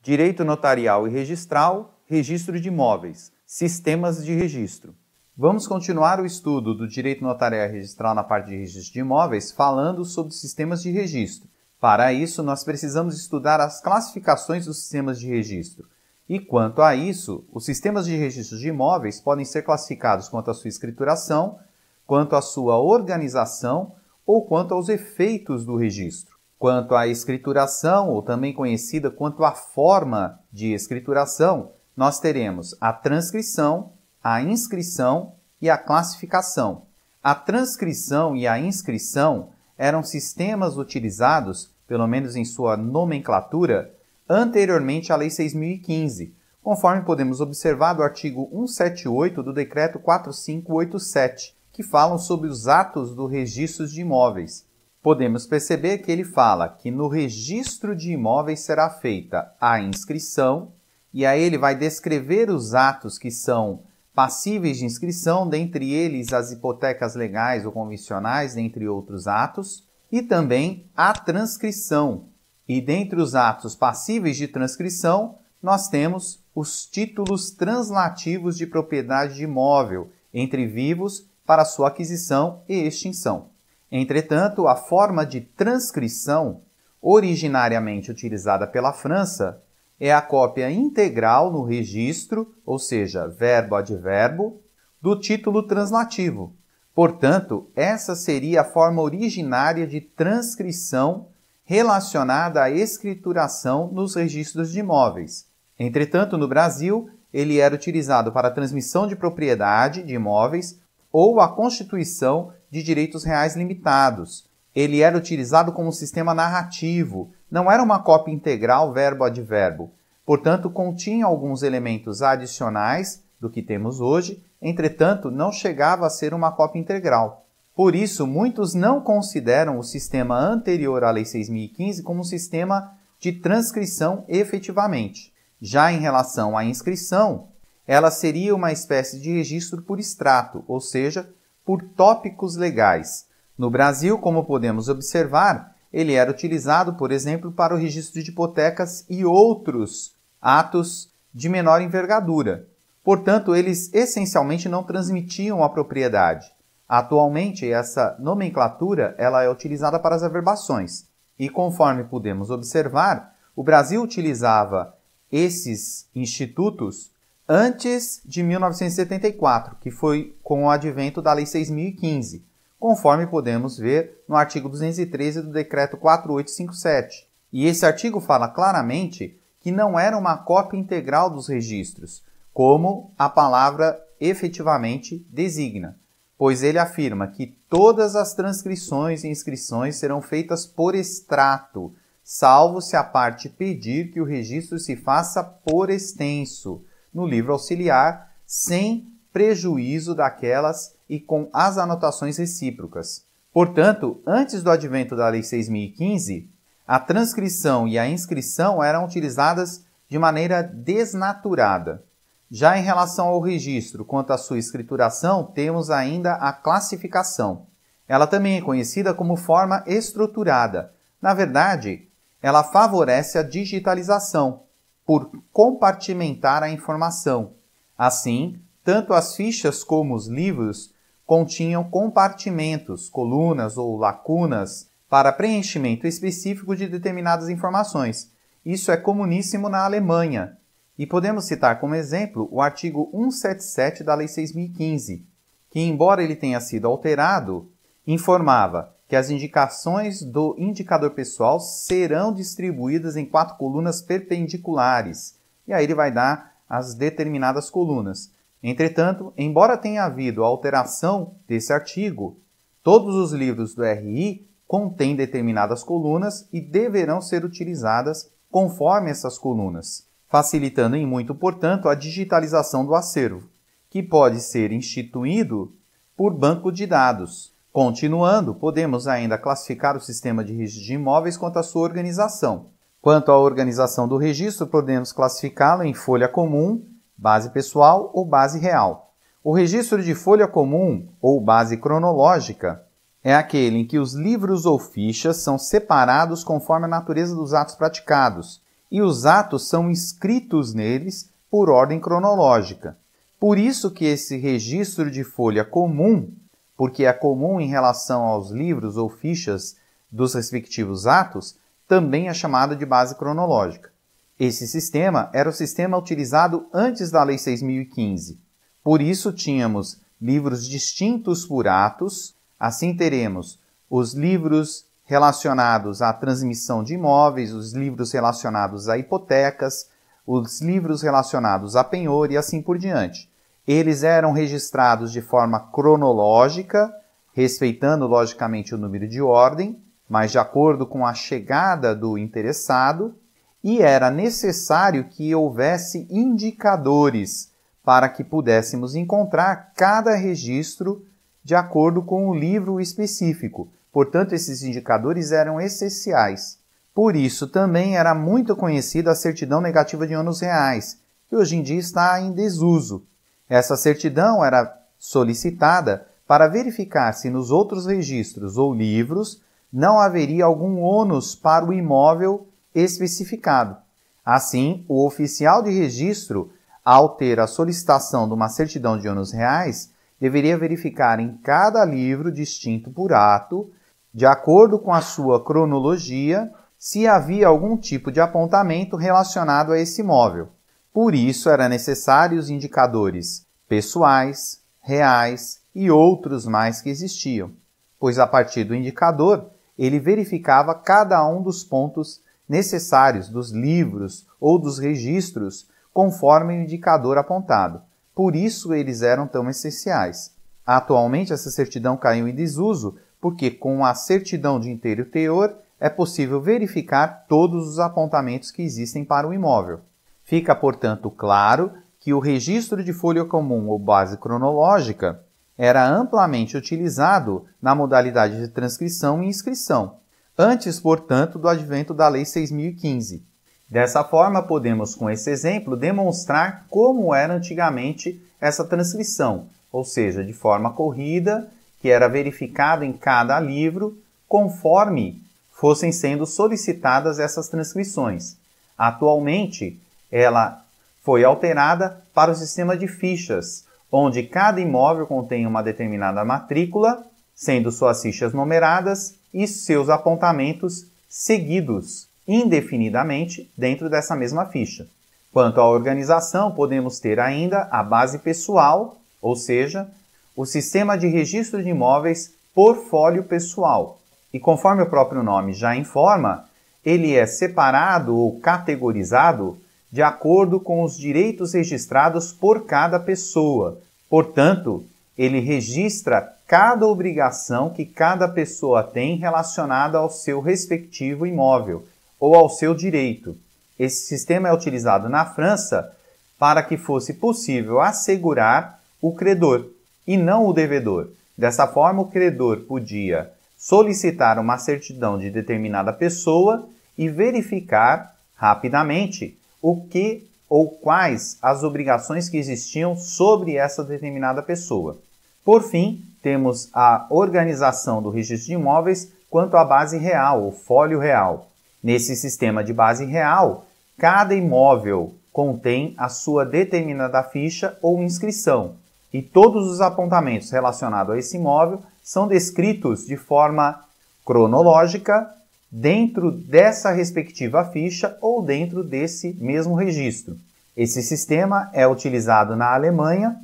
Direito notarial e registral, registro de imóveis, sistemas de registro. Vamos continuar o estudo do direito notarial e registral na parte de registro de imóveis, falando sobre sistemas de registro. Para isso, nós precisamos estudar as classificações dos sistemas de registro. E quanto a isso, os sistemas de registro de imóveis podem ser classificados quanto à sua escrituração, quanto à sua organização ou quanto aos efeitos do registro. Quanto à escrituração, ou também conhecida quanto à forma de escrituração, nós teremos a transcrição, a inscrição e a classificação. A transcrição e a inscrição eram sistemas utilizados, pelo menos em sua nomenclatura, anteriormente à Lei 6.015, conforme podemos observar do artigo 178 do Decreto 4587, que falam sobre os atos do registro de imóveis. Podemos perceber que ele fala que no registro de imóveis será feita a inscrição, e aí ele vai descrever os atos que são passíveis de inscrição, dentre eles as hipotecas legais ou convencionais, dentre outros atos, e também a transcrição. E dentre os atos passíveis de transcrição, nós temos os títulos translativos de propriedade de imóvel entre vivos para sua aquisição e extinção. Entretanto, a forma de transcrição, originariamente utilizada pela França, é a cópia integral no registro, ou seja, verbo ad verbo, do título translativo. Portanto, essa seria a forma originária de transcrição relacionada à escrituração nos registros de imóveis. Entretanto, no Brasil, ele era utilizado para a transmissão de propriedade de imóveis ou a constituição de direitos reais limitados. Ele era utilizado como sistema narrativo, não era uma cópia integral verbo ad verbo. Portanto, continha alguns elementos adicionais do que temos hoje, entretanto, não chegava a ser uma cópia integral. Por isso, muitos não consideram o sistema anterior à Lei 6.015 como um sistema de transcrição efetivamente. Já em relação à inscrição, ela seria uma espécie de registro por extrato, ou seja, por tópicos legais. No Brasil, como podemos observar, ele era utilizado, por exemplo, para o registro de hipotecas e outros atos de menor envergadura. Portanto, eles essencialmente não transmitiam a propriedade. Atualmente, essa nomenclatura ela é utilizada para as averbações. E conforme podemos observar, o Brasil utilizava esses institutos antes de 1974, que foi com o advento da Lei 6.015, conforme podemos ver no artigo 213 do Decreto 4857. E esse artigo fala claramente que não era uma cópia integral dos registros, como a palavra efetivamente designa, pois ele afirma que todas as transcrições e inscrições serão feitas por extrato, salvo se a parte pedir que o registro se faça por extenso, no livro auxiliar, sem prejuízo daquelas e com as anotações recíprocas. Portanto, antes do advento da Lei 6.015, a transcrição e a inscrição eram utilizadas de maneira desnaturada. Já em relação ao registro, quanto à sua escrituração, temos ainda a classificação. Ela também é conhecida como forma estruturada. Na verdade, ela favorece a digitalização, por compartimentar a informação. Assim, tanto as fichas como os livros continham compartimentos, colunas ou lacunas para preenchimento específico de determinadas informações. Isso é comuníssimo na Alemanha. E podemos citar como exemplo o artigo 177 da Lei 6.015, que, embora ele tenha sido alterado, informava que as indicações do indicador pessoal serão distribuídas em 4 colunas perpendiculares. E aí ele vai dar as determinadas colunas. Entretanto, embora tenha havido a alteração desse artigo, todos os livros do RI contêm determinadas colunas e deverão ser utilizadas conforme essas colunas, facilitando em muito, portanto, a digitalização do acervo, que pode ser instituído por banco de dados. Continuando, podemos ainda classificar o sistema de registro de imóveis quanto à sua organização. Quanto à organização do registro, podemos classificá-lo em folha comum, base pessoal ou base real. O registro de folha comum ou base cronológica é aquele em que os livros ou fichas são separados conforme a natureza dos atos praticados e os atos são inscritos neles por ordem cronológica. Por isso que esse registro de folha comum, porque é comum em relação aos livros ou fichas dos respectivos atos, também é chamado de base cronológica. Esse sistema era o sistema utilizado antes da Lei 6.015. Por isso tínhamos livros distintos por atos, assim teremos os livros relacionados à transmissão de imóveis, os livros relacionados a hipotecas, os livros relacionados a penhor e assim por diante. Eles eram registrados de forma cronológica, respeitando logicamente o número de ordem, mas de acordo com a chegada do interessado, e era necessário que houvesse indicadores para que pudéssemos encontrar cada registro de acordo com o livro específico. Portanto, esses indicadores eram essenciais. Por isso, também era muito conhecida a certidão negativa de ônus reais, que hoje em dia está em desuso. Essa certidão era solicitada para verificar se nos outros registros ou livros não haveria algum ônus para o imóvel especificado. Assim, o oficial de registro, ao ter a solicitação de uma certidão de ônus reais, deveria verificar em cada livro distinto por ato, de acordo com a sua cronologia, se havia algum tipo de apontamento relacionado a esse imóvel. Por isso, era necessário os indicadores pessoais, reais e outros mais que existiam, pois a partir do indicador, ele verificava cada um dos pontos necessários dos livros ou dos registros conforme o indicador apontado. Por isso, eles eram tão essenciais. Atualmente, essa certidão caiu em desuso porque, com a certidão de inteiro teor, é possível verificar todos os apontamentos que existem para o imóvel. Fica, portanto, claro que o registro de folha comum ou base cronológica era amplamente utilizado na modalidade de transcrição e inscrição, antes, portanto, do advento da Lei 6.015. Dessa forma, podemos, com esse exemplo, demonstrar como era antigamente essa transcrição, ou seja, de forma corrida, que era verificada em cada livro, conforme fossem sendo solicitadas essas transcrições. Atualmente, ela foi alterada para o sistema de fichas, onde cada imóvel contém uma determinada matrícula, sendo suas fichas numeradas e seus apontamentos seguidos indefinidamente dentro dessa mesma ficha. Quanto à organização, podemos ter ainda a base pessoal, ou seja, o sistema de registro de imóveis por fólio pessoal. E conforme o próprio nome já informa, ele é separado ou categorizado de acordo com os direitos registrados por cada pessoa. Portanto, ele registra cada obrigação que cada pessoa tem relacionada ao seu respectivo imóvel ou ao seu direito. Esse sistema é utilizado na França para que fosse possível assegurar o credor e não o devedor. Dessa forma, o credor podia solicitar uma certidão de determinada pessoa e verificar rapidamente o que ou quais as obrigações que existiam sobre essa determinada pessoa. Por fim, temos a organização do registro de imóveis quanto à base real, o fólio real. Nesse sistema de base real, cada imóvel contém a sua determinada ficha ou inscrição, e todos os apontamentos relacionados a esse imóvel são descritos de forma cronológica dentro dessa respectiva ficha ou dentro desse mesmo registro. Esse sistema é utilizado na Alemanha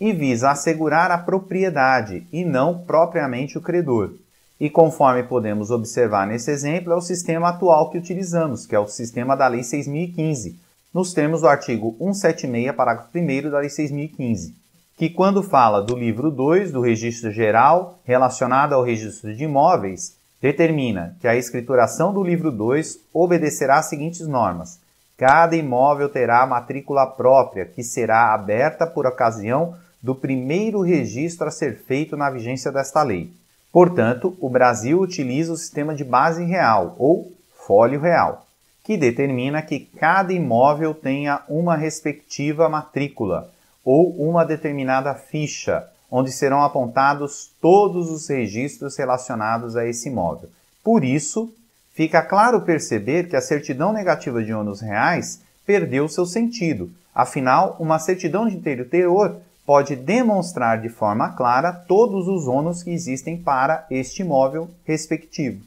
e visa assegurar a propriedade e não propriamente o credor. E conforme podemos observar nesse exemplo, é o sistema atual que utilizamos, que é o sistema da Lei 6.015, nos termos do artigo 176, parágrafo 1º da Lei 6.015, que quando fala do livro 2 do Registro Geral relacionado ao registro de imóveis, determina que a escrituração do livro 2 obedecerá às seguintes normas. Cada imóvel terá matrícula própria, que será aberta por ocasião do primeiro registro a ser feito na vigência desta lei. Portanto, o Brasil utiliza o sistema de base real, ou fólio real, que determina que cada imóvel tenha uma respectiva matrícula, ou uma determinada ficha, onde serão apontados todos os registros relacionados a esse imóvel. Por isso, Fica claro perceber que a certidão negativa de ônus reais perdeu seu sentido. Afinal, uma certidão de inteiro teor pode demonstrar de forma clara todos os ônus que existem para este imóvel respectivo.